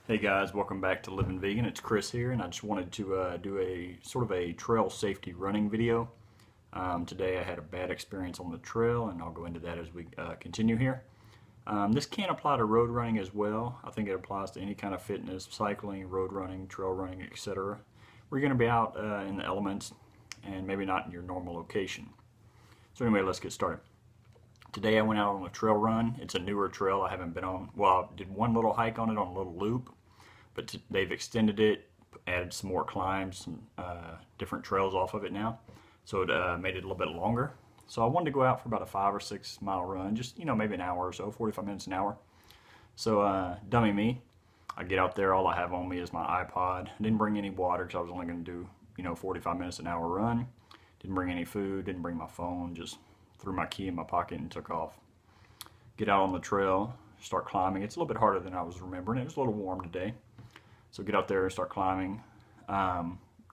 Hey guys, welcome back to Living Vegan. It's Chris here, and I just wanted to do a sort of a trail safety running video. Today I had a bad experience on the trail, and I'll go into that as we continue here. This can apply to road running as well. I think it applies to any kind of fitness, cycling, road running, trail running, etc. We're going to be out in the elements and maybe not in your normal location. So anyway, let's get started. Today I went out on a trail run. It's a newer trail I haven't been on. Well, I did one little hike on it on a little loop, but they've extended it, added some more climbs, some different trails off of it now. So it made it a little bit longer. So I wanted to go out for about a 5 or 6 mile run, just maybe an hour or so, 45 minutes an hour. So dummy me, I get out there, all I have on me is my iPod. I didn't bring any water because I was only going to do 45 minutes an hour run. Didn't bring any food, didn't bring my phone, just threw my key in my pocket and took off. Get out on the trail, start climbing. It's a little bit harder than I was remembering. It was a little warm today. So get out there and start climbing.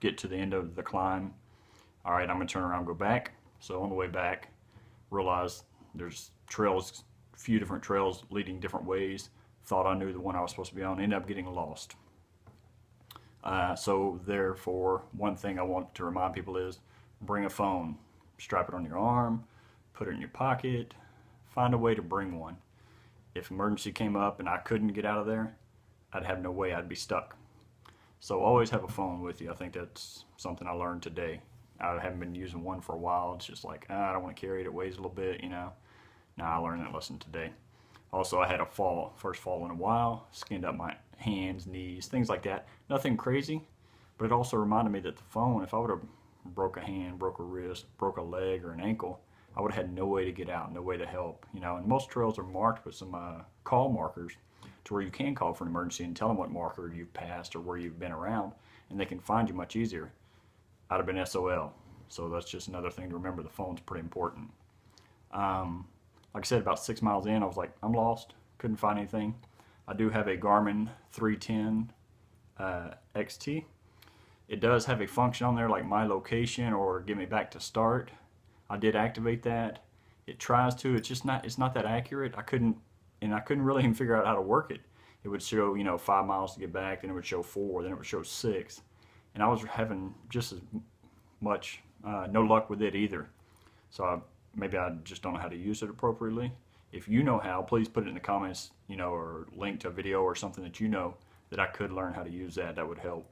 Get to the end of the climb. All right, I'm gonna turn around and go back. So on the way back, realized there's trails, a few different trails leading different ways. Thought I knew the one I was supposed to be on, ended up getting lost. So therefore, one thing I want to remind people is bring a phone. Strap it on your arm, put it in your pocket, find a way to bring one. If emergency came up and I couldn't get out of there, I'd have no way, I'd be stuck. So always have a phone with you. I think that's something I learned today. I haven't been using one for a while. It's just like, I don't want to carry it. It weighs a little bit, Now I learned that lesson today. Also, I had a first fall in a while, skinned up my hands, knees, things like that. Nothing crazy, but it also reminded me that the phone, if I would have broke a hand, broke a wrist, broke a leg or an ankle, I would have had no way to get out, no way to help. And most trails are marked with some call markers to where you can call for an emergency and tell them what marker you've passed or where you've been around, and they can find you much easier. I'd have been SOL. So that's just another thing to remember. The phone's pretty important. Like I said, about 6 miles in, I was like, I'm lost. Couldn't find anything. I do have a Garmin 310 XT. It does have a function on there like my location or get me back to start. I did activate that. It tries to. It's not that accurate. I couldn't really even figure out how to work it. It would show 5 miles to get back, then it would show 4, then it would show 6, and I was having just as much no luck with it either. So maybe I just don't know how to use it appropriately. If you know how, please put it in the comments, or link to a video or something that I could learn how to use that. That would help.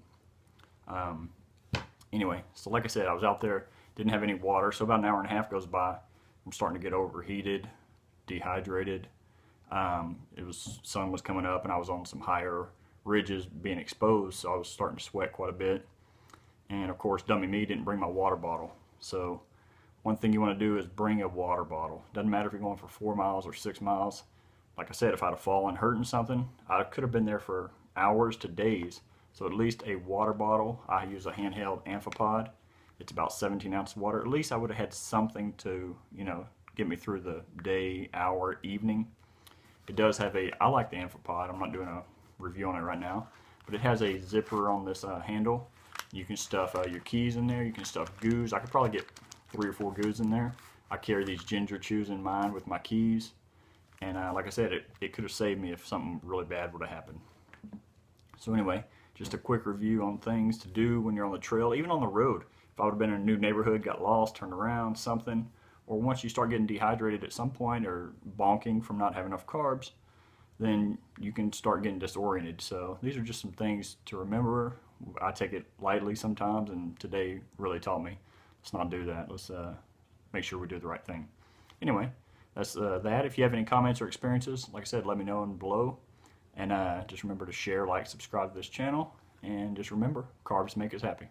Anyway, so like I said, I was out there, didn't have any water, so about an hour and a half goes by. I'm starting to get overheated, dehydrated. Sun was coming up, and I was on some higher ridges being exposed, so I was starting to sweat quite a bit. And of course, dummy me didn't bring my water bottle. So one thing you want to do is bring a water bottle. Doesn't matter if you're going for 4 miles or 6 miles. Like I said, if I'd have fallen hurting something, I could have been there for hours to days. So at least a water bottle. I use a handheld Amphipod. It's about 17 ounces of water. At least I would have had something to, get me through the day, hour, evening. It does have I like the Amphipod. I'm not doing a review on it right now, but it has a zipper on this handle. You can stuff your keys in there. You can stuff goos. I could probably get 3 or 4 goos in there. I carry these ginger chews in mine with my keys. And like I said, it could have saved me if something really bad would have happened. So anyway, just a quick review on things to do when you're on the trail, even on the road. If I would have been in a new neighborhood, got lost, turned around, something, or once you start getting dehydrated at some point or bonking from not having enough carbs, then you can start getting disoriented. So these are just some things to remember. I take it lightly sometimes, and today really taught me, let's not do that. Let's make sure we do the right thing. Anyway, that's that. If you have any comments or experiences, like I said, let me know below. And just remember to share, like, subscribe to this channel. And just remember, carbs make us happy.